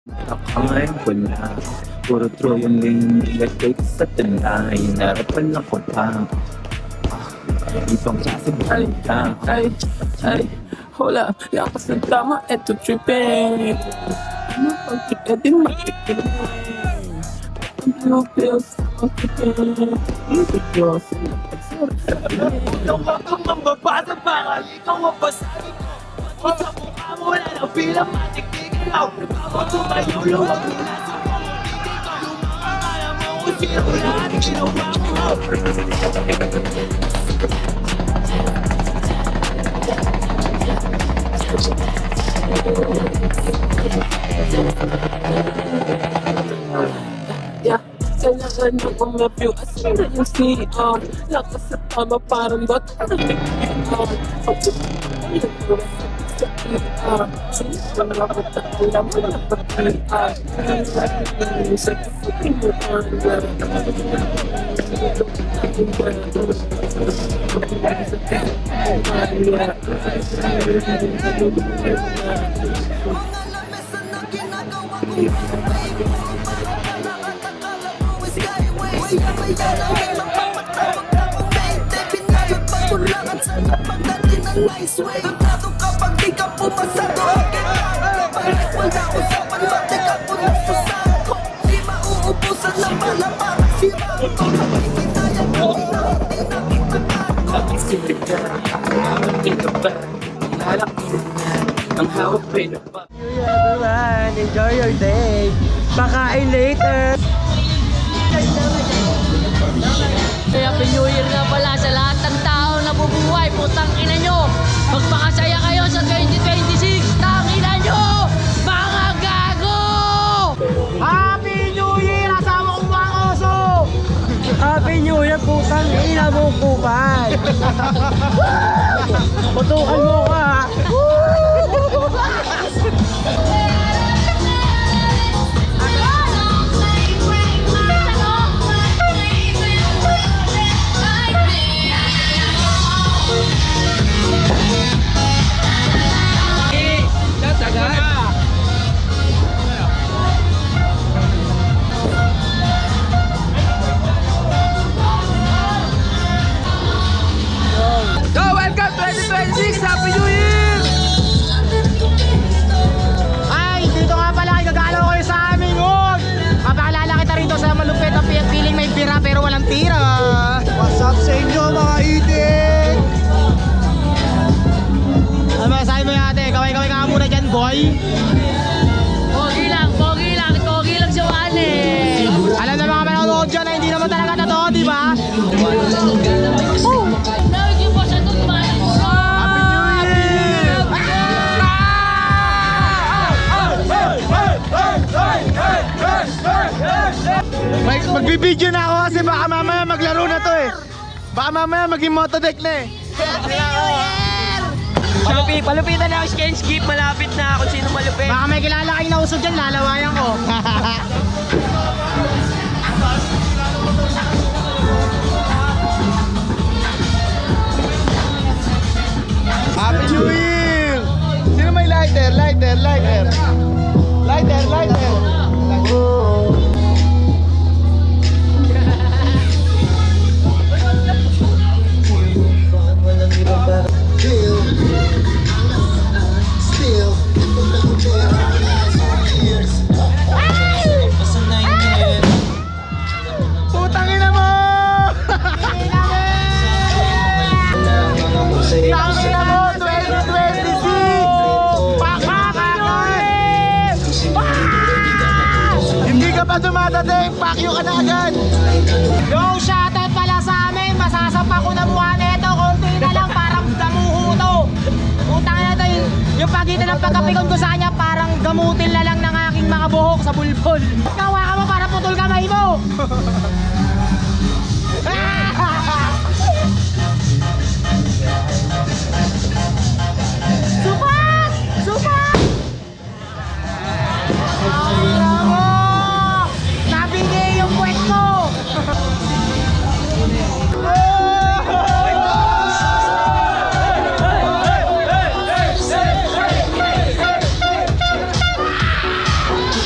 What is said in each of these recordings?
Ay, wala. Puro true yung nilagay ko sa tanda. Hinarapan ako pa. Ibang klase ba? Ay, wala. Lakas ng tama, eto tripping. Ano pag pwede makikinig? Ang blue pills, ang tripping. Ito Diyos, ang pagsasabi. Kung kang mambabasa pa, ikaw ang basahin ko. Sa mukha mo, wala na bilang matiktigil ako. Ako tumayo, luwag nila sa mga dito. Yung mga kaya mo, kung sino lahat, ginawa mo. Yeah, kailangan na kumapyo as soon as you see lakas sa tama parang ba't pag-ibig nice way. Tantado kapag di ka pumasado. Balik wala usapan, balik ako nasa sako. Di mauubusan ng bala para siraan ko. Kapag kinayan ko, hindi na ipagbago. Ang silip ka, ang ka pa. Lalaking na, ang hawak pinapa. Everyone, enjoy your day. Pakain later. Happy New Year nga pala sa lahat ng tao na bubuhay. Putang ina nyo, magpakasaya kayo sa 2026. Tangina nyo, mga gago! Happy New Year! Asawa kong mga oso! Happy New Year, putang ina mo kupal! Putukan mo ka ha! Go, welcome 2026! Happy New Year! Ay, dito nga pala, gagalaw kayo sa aming hog! Papaalala kita rito sa malupit na feeling may pira pero walang tira! What's up sa inyo mga itik? Ano ba, sabi mo yung ate, kaway-kaway ka muna dyan, boy! Pogi lang siya wale. Alam na mga manonood dyan na hindi naman talaga totoo, di ba? Lagi po sa tutman. Happy New Year! Magbibideo na ako kasi baka mamaya maglaro na to eh. Baka mamaya maging motodeck na eh. Palupitan na ang skip. Malapit na kung sino malupit. Baka may kilala kayo na usog dyan, lalawayan ko. Happy New Year! Sino may lighter? Lighter! Putang ina mo! Tangina mo, 2026! Pakakakas! Hindi ka pa dumadating, pakyo ka na agad! Yo, shoutout pala sa amin, masasapa ko na mukha nito, konti na lang, parang damuho to. Utang na to, yung pagitan ng pagkapikon ko sa kanya, parang gamutin na lang ng aking mga buhok sa bulbol. Kawa ka mo para putol kamay mo! Supat! Supat! Nabigay yung puwet ko!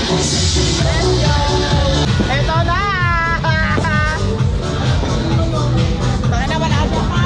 Eto na! Baka na wala siya pa.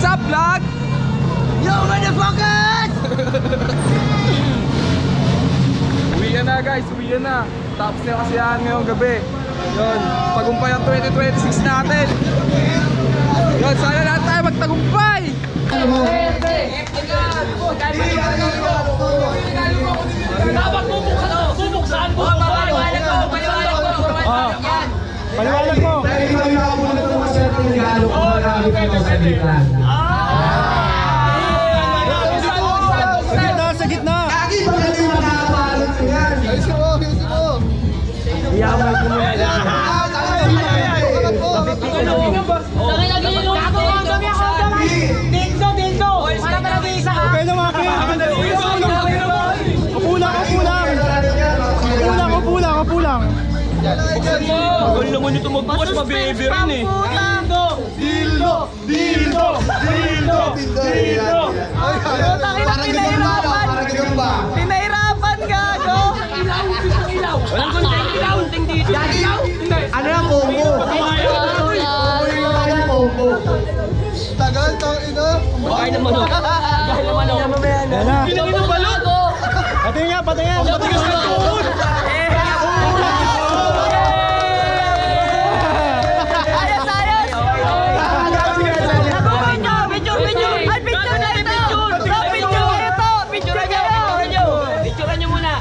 What's up, vlog? Yo, motherfuckers! Uwi na guys, uwi na. Tapos na kasiyahan ngayong gabi. Yun, tagumpay ang 2026 natin. Yun, sana lahat tayo magtagumpay! Dapat bubuksan mo. Paliwanag mo. Paliwanag mo. Dahil ikaw yung nakapunod ng maswerte ng galo kung marami ka sa gitna. Sa gitna! Lagi ba kayo yung makakapalot ko yan? Ayusin mo, ayusin mo! Iyaman ko muna. Dildo! Para talaga isa ka! Okay na mga kaya. Kupulang. Huwag naman ito magbukas, mabibi rin eh. Parang ganun ba? Parang ganun ba? Pinahirapan gago! Walang kunting dito. Ano yung combo? Ano yung combo? Tagal, tang ina. Kain ng manok. Kain ng manok. Yan na. Pinangin ng balot. Patingin. Matigas na tuhod. Ayos! Picture! Ay, picture na ito! Picture ito! Picture kayo! Picturean nyo muna.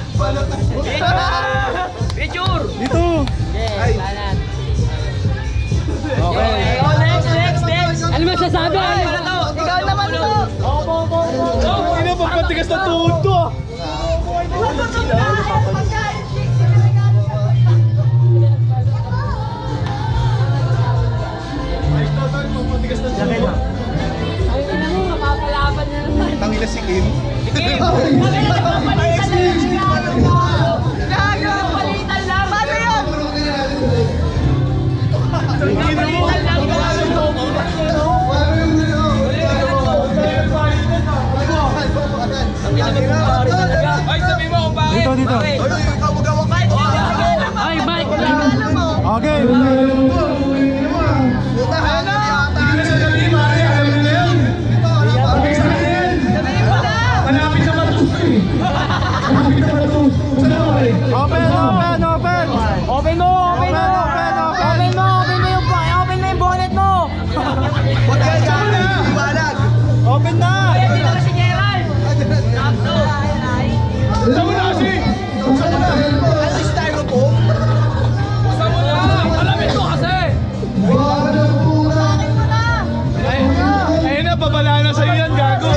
Picture. Dito. Okay. Next. Ano ba sasabi? Ikaw naman ito! Ina, pagpatigas na tuhod ko. Ay, ina mo, mapapalaban na naman. Tangina si Kim. Gago! Palitan lang! Paano yun? Palitan lang! Ay, sabi mo kung bakit. Dito. Ay, Mike lang. Okay. Open yung bonnet mo! Huwag yan, gago. Iwalag. Open na. Dito na si Gerald. Ano styrofoam? Buksan mo na! Alamit ko kasi! Ayun na, babala na sa'yo yan, gago.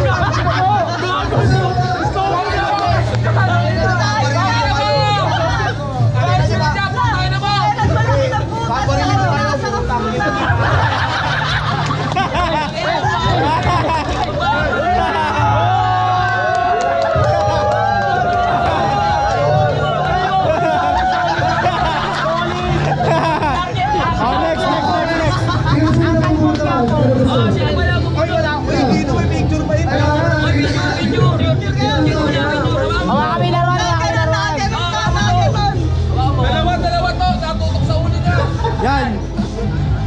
Dalawa to, natutok sa ulo niya. Yan.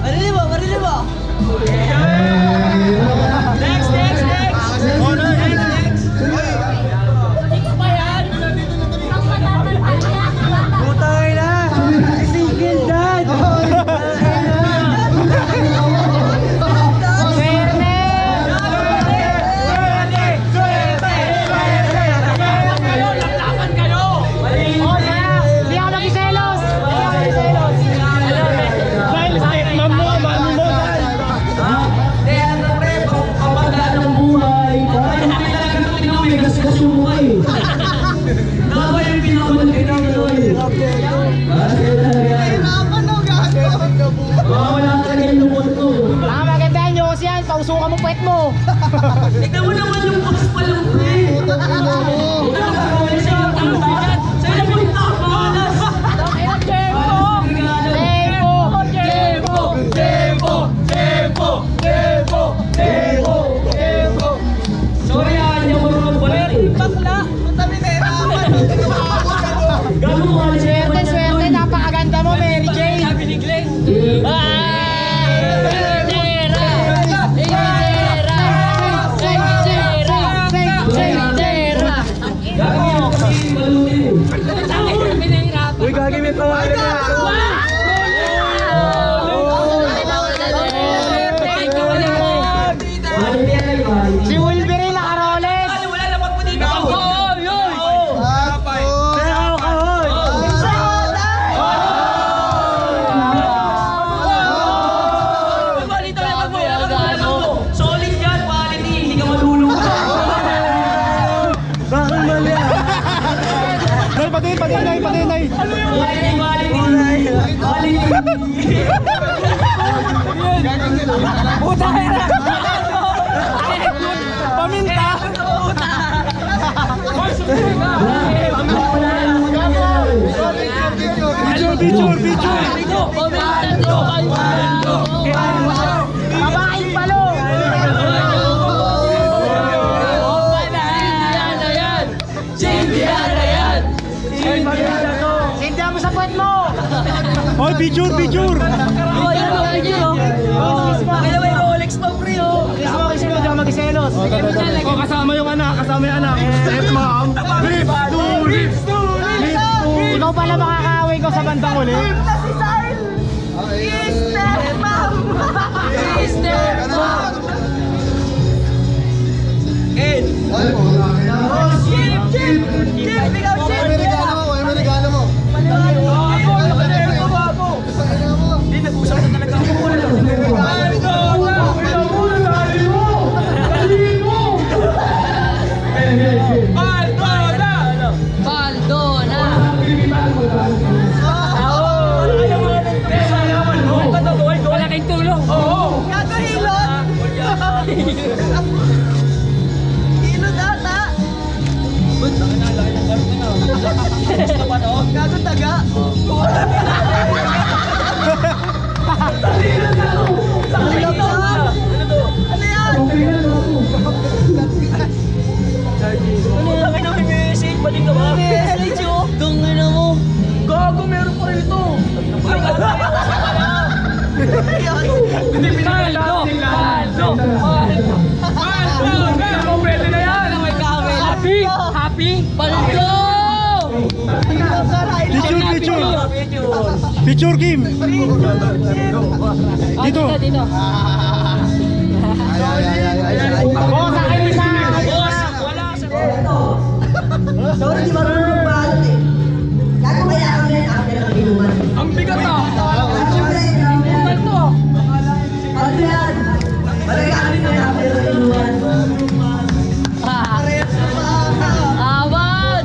Marili mo! Next. Putay na! Single dad! Laban kayo. Hindi ako nagiselos! Mami mo. Ang maganda nyo kasi yan, pausukan mo puwet mo! Tignan mo naman yung box pa lang, pre. Sa'yo na punta ako. Sorry, hindi ako marunong bulat eh. Bakla! Matabi na hirapan! Gano'n mo alis Swerte, napakaganda mo, Mary Jane! Sabi ni Glenn. patinay. Puta na! Paminta! Picture. Babaeng palo! Sindihan mo sa puwet mo! Hoy, picture. Kiss mo, kiss mo, di ka magiselos. Kasama yung anak. Yes, ma'am. Lips to lips. Ikaw pala makakaaway ko sa bandang uli. Malaking tulong! Gago, meron pa rin ito! Paldo! Pwede na yan! Happy? Paldo! Picture, Kim. Dito. Dito. Boss, akin isa! Sorry, di marunong magbalat eh. Gago kaya ako rin after ang inuman. Ang bigat ah! Siyempre, Paldo! ano yan? Malaga kami na after ang inuman. Awad!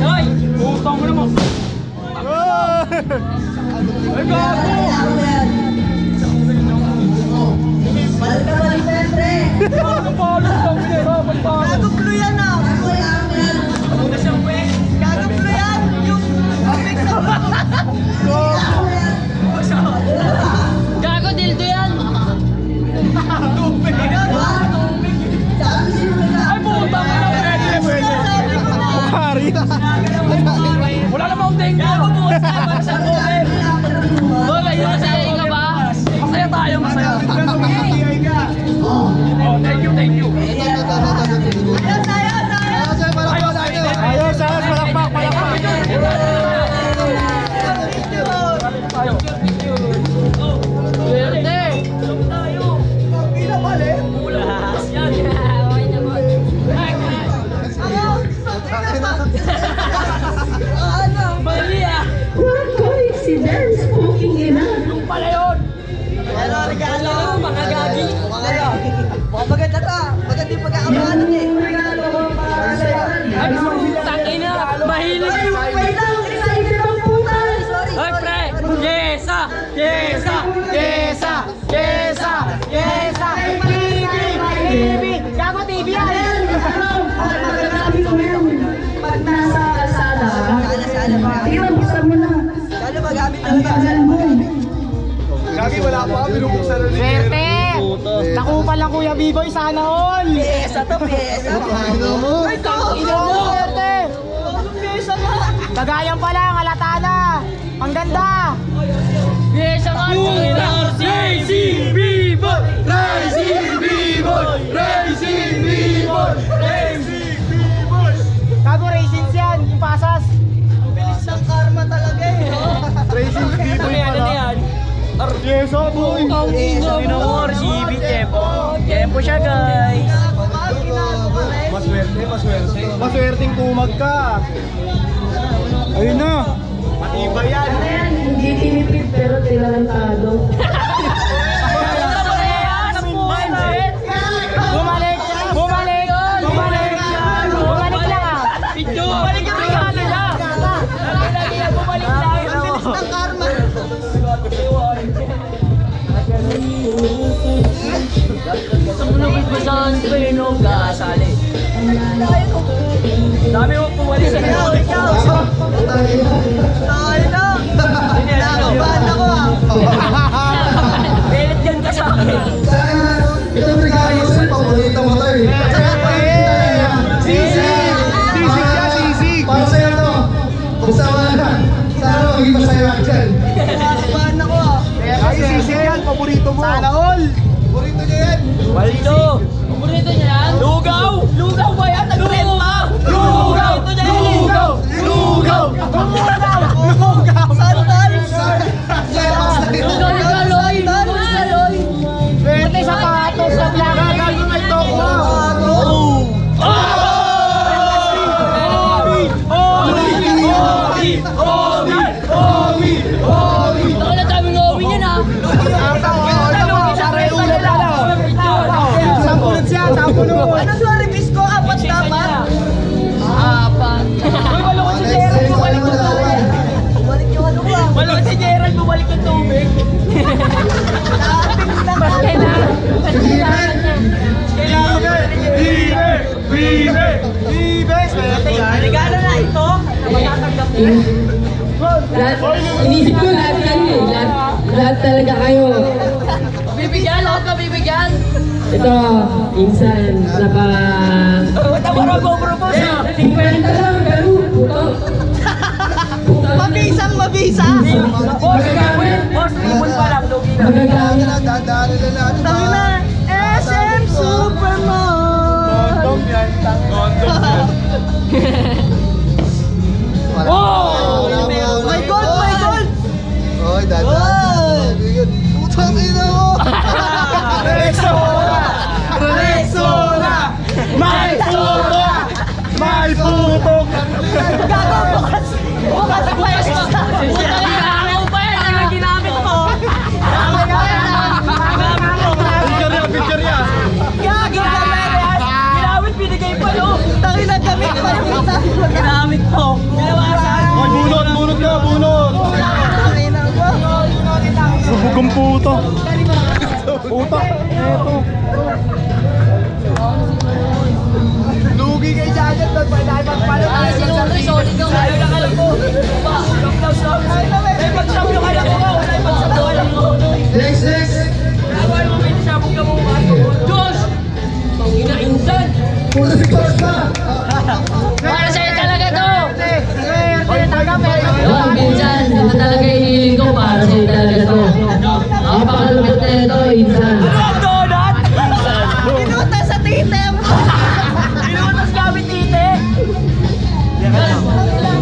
Hoy! Putang mo naman! Ay, gago! Balik ka balik na yan, pre. Ano pa ulit lang pinahirapan pa ako? Gagaplo yan ah. Gagaplo yan. Yung mix up. Gago, dildo yan! Ay, putang mo naman! Pwede! Hari. Wala namang dengue! Masaya ka ba? Masaya tayo, masaya! Oh, thank you! Ayos, palakpak. Mali ah! Yung pala yun! Ano, regalo? Mga gagi! Mukhang maganda ka. Maganda yung pagkakabalan eh. Ay, tangina! Mahilig! Wait lang, excited ang puta. Sorry, Ay, pre! Yesa! TV! Gago, TV yan! Pag nasa kalsada, sana magamit talaga. Gagi, wala pa kami binubuksan na Swerte! Nakupa lang Kuya B-Boy sana all! Piyesa to, piyesa. Ay, Ino mo! Swerte! Piyesa nga. Kagayan pa lang, halata na! Ang ganda! Yes, ang Racing B-Boy! Gago, racing yan! Yung pasas! Bilis ng karma talaga eh. Racing people pala. Yes, boy. RCB Tempo siya, guys! Maswerteng kumag ka. Ayun na. Matibay yan. Hindi tinipid pero tilantado. Bumalik lang ah! Sa mulubid ba sa Pinog kasali? Dami mo puwali sa Belit yan ka sa akin. Ito ang regalo sa'yo, paborito mo to eh. Sisig siya, sisig. Para sa'yo to. Magsama na. Sana maging masaya ka dyan. Ay, sisig yan, paborito mo. Sana all. Paborito niya yan. Waldo! Paborito niya yan? Lugaw! Lugaw ba yan? Nagrenta! Lugaw! Paborito niya yan eh. Lugaw! Lugaw! Lugaw! Lugaw ni Kaloy! Lugaw ni Kaloy! Pati sapatos sa black. Gagawin mo ito ko. Baka na daming Owi niyan ah! Sampulot siya, sampulot. Ano sa reviews ko? Apat dapat? Apat! Uy, malungkot si Gerald. Bumalik yung tubig. Bumalik yung ano ba? Malungkot si Gerald, bumalik ang tubig! Mas kailangan niya! Regalo na ito. Matatanggap mo. Inisip ko lahat kayo eh. Lahat talaga kayo. Bibigyan! Lahat ka bibigyan! Ito, insan, naka... Tawara ko, propose! 50 lang, pero puto. Mabisang mabisa. Boss, ribbon pa lang, lugi na. Magagamit. Tangin na. SM Supermall. Condom yan. Condom yan. Wow! My God, my God. Oy, Putang ina mo! Rexona! Rexona! May puto! May puto! Gago, bukas. Bukas pa yung Puta yung mo pa yan! Ano yung ginamit mo? Picture niya! Gago, kameras. Ginamit, binigay pa no? Tangin na gamit pa yung kita. Ginamit mo! Binawasan! Oy, bunot! Bunot ka! Bunot! Tangin na mo. Subugong puto! Puto! Eto! Lugi kay Janet! Dahil magpalo tayo sa Sinunoy, solid yung alam ko! Pa! May pag-shop yung alam ko! Wala yung pag-shop yung alam ko! Next, next! Awal mo, may sabog ka mo! Diyos! Tangina, insan! Puro si Coach pa! Para sa'yo talaga to! Yung minsan, ito talaga hinihiling ko para sa'yo talaga to. Ang pakalupit na ito, insan. Ang donut! Pinuta sa titem. Pinutas gamit tite!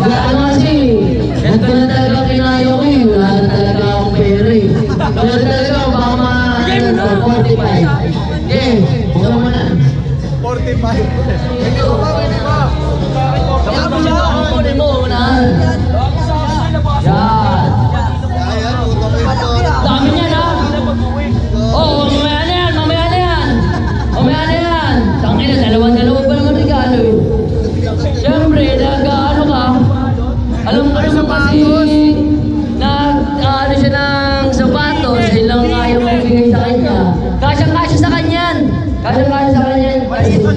Wala kasi, ito na talaga kinayo ko eh. Wala na talaga akong pera eh. Wala talaga ako, baka mga 45. Okay, buka mo na. 45! Hindi ko ba? Hindi ba? Kaya mo siya ang kunin mo, unahan! Yan! Ayan, utang ito. Dami niyan ha! Oo, mamaya na yan, mamaya na yan! Mamaya na yan! Tangin na, dalawa pa naman regalo eh. Siyempre, nag-ano ka? Alam mo kasi, ano siya ng sapatos, silang ayaw mo ibigay sa kanya. Kasyang-kasya sa kanyan! Kasyang-kasya sa kanyan. Maliitan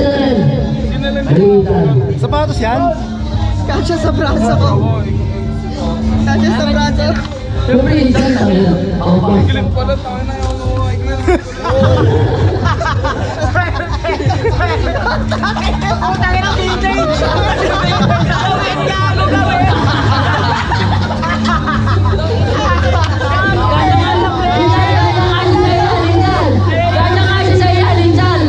na rin. Maliitan. Sapatos yan? Kasya sa braso ko. Kasya sa braso. Siyempre, insan na rin. Ako pa. Pala tayo na yung Putangin ang DJ. Gawin, gago, gawin. Kasyang-kasya sa iyo, Alinsan!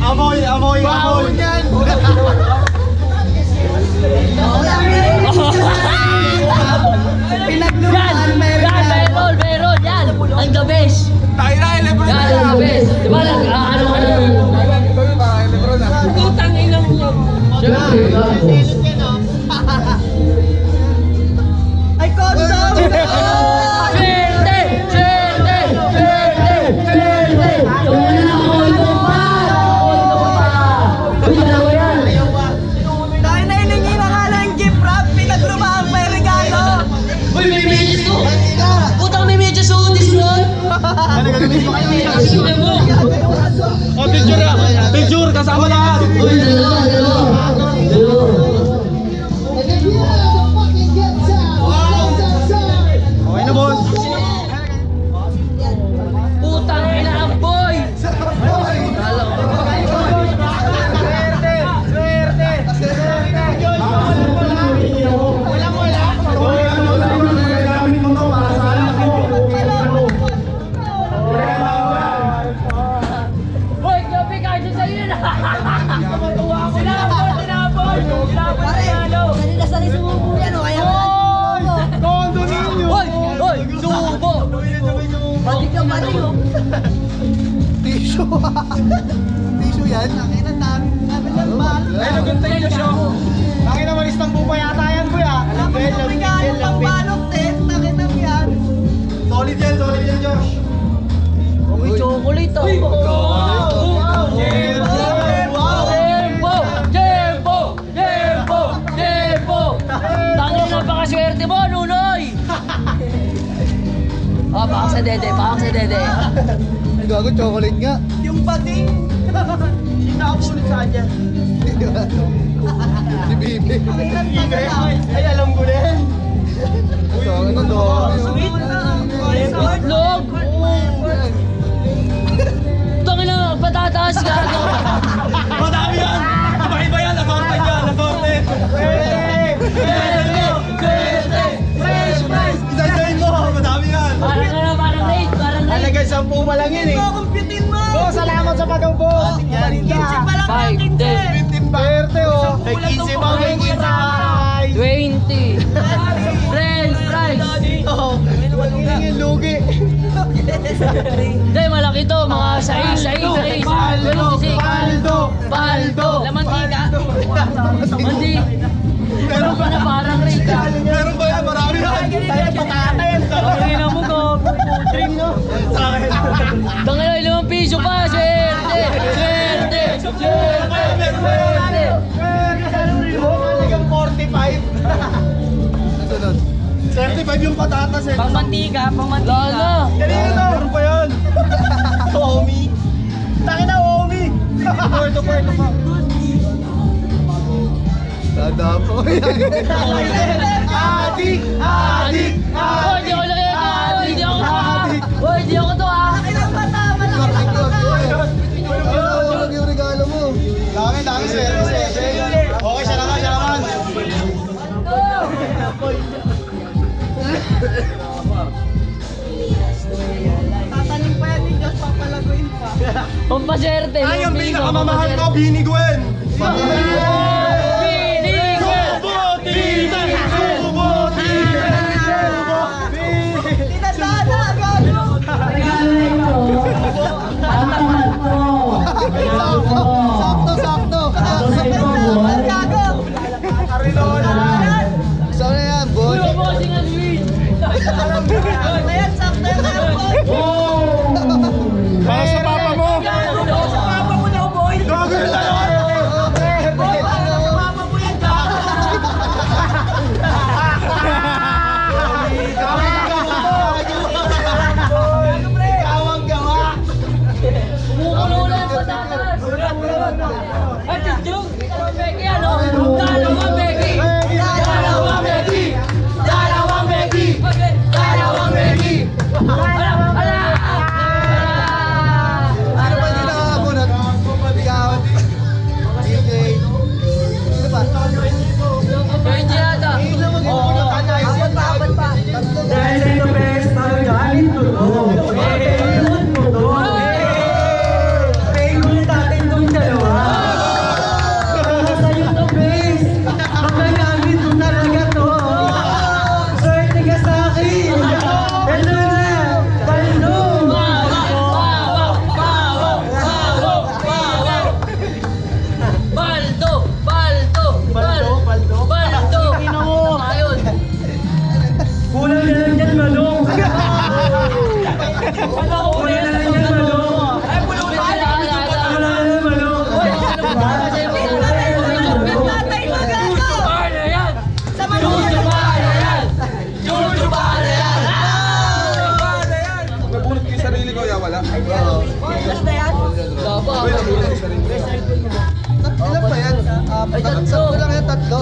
Amoy! Amoy! Amoy! Pinaglumaan, meron yan. Meron, yan! Ang the best! Tayo na! Lebron Yan, ang the best! Di ba, ano ka na? Lebron na! Putang inang yan. Siyempre, ako. Ay, condom! Swerte! Swerte! Swerte! Swerte! Tumana na ako, ito pa! Uy, dalawa yan. Dahil na hiningi ng Sige mo. Oh, picture na. Picture, kasama lahat. Uy, dalawa. Okay na, boss. Putang ina ang boy. Gamit mo to para sa anak mo. Boy, gabi ka dyan sa iyo na. Sinabot. Kanina sa sumubo yan, o kaya Kondo ninyo. Hoy, subo. Balik ka pa rin, o. Tissue. Tissue yan. Tangin ang dami ng balo. Ay, naganda yung show. Bakit naman Istanbul pa yata yan, kuya? Alam mo yung regalo pang balot, eh. Tangin ang yan. Solid yan, Josh. Uy, chocolate oh. Jembo! Tangin na pakaswerte mo, Nunoy! Oh, baka sa dede. Gago, chocolate nga. Yung bading. Hindi na ako sulit sa kanya. Si Bibi. Ay, alam ko na yan. Ano to? Sweet na. Itlog! Tangin na, patatas ka! Madami yan! Iba-iba yan, nasorte yan, nasorte! Fresh fries! Isa-isahin mo, madami yan! Parang late. Alagay, 10 pa lang yan eh! Kumpitin mo. Boss, salamat sa pagaw, boss! Kinsi pa lang 5 natin, days. eh. 15 perte, oh! Ay, 15 pa, may 15! 20. French fries. Lugi! Hindi, malaki to. Mga 6. Paldo. Lamantika. Mandi. Meron pa na parang rate. Meron ba yan? Marami yan! Tayo patatin! Pagkina mo ko. Dream no. Tangina, 5 piso pa. Swerte. Halagang 45! Nasunod. 35 yung patatas eh. Pangmantika. Lala. Kanina to! Meron pa yan! Omi! Takin na, Omi! Puerto pa. Dada po yan. Adik! Oh, hindi ako laki ito. Hindi ako to ah. Ilang bata, malaki. Yung regalo mo. Laki, service. Okay, siya naman. Tatanim pa yan ni Diyos, papalaguin pa. Pampaswerte. Ay, ang pinakamamahal ko, Bini Gwen! Tinadana, gago. Sakto! Ang gago. Arinola! Saan na yan, boss? Uy, bossing ang win. Ayan, sakto yung airport. Para sa papa mo! Papa mo na, boy. Gago na lang! Ilan ba yan? Tatlo lang yan, tatlo.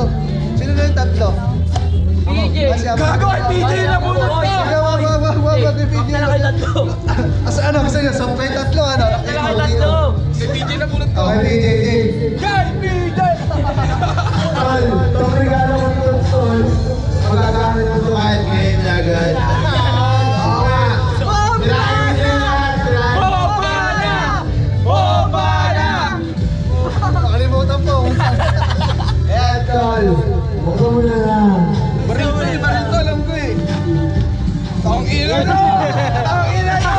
Sino na yung tatlo? PJ. Gago, ay PJ na muna to! Wag, PJ na tatlo. Ano, gusto niyo? Sampai tatlo, ano? Tatlo. Okay, PJ. Tol, itong regalo ko to, Tol. Magagamit mo to kahit ngayon na agad. Oo nga. Tirahin mo yan, tirahin mo. Nakalimutan po. Ayan, Tol. Buksan mo na lang. Baril to, alam ko eh. Tong ina no! Tong ina no!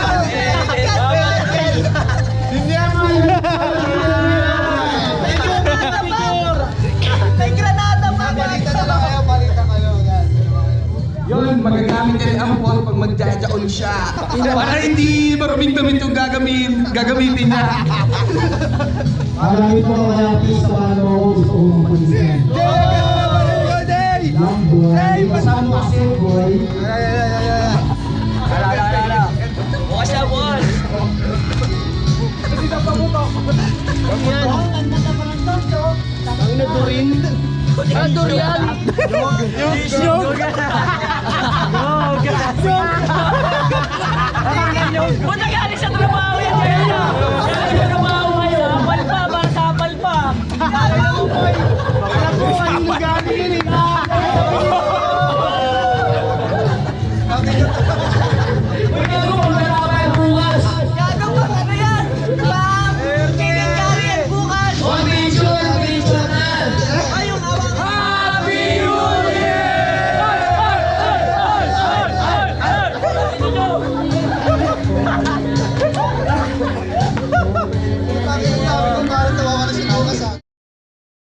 Hindi naman. May granada pa. Balita na lang kayo, balita kayo. Yun, magagamit ka rin ang phone pag magjajaon siya. Para hindi maruming damit yung gagamitin niya. Maraming po mga artista para mo gusto kong mag-isip. Young boy. Kasama mo kasi, boy. Bukas na, bukas. Durian. Punta galing sa trabaho yan. Sa trabaho ngayon. Sapal pa, para sapal pa.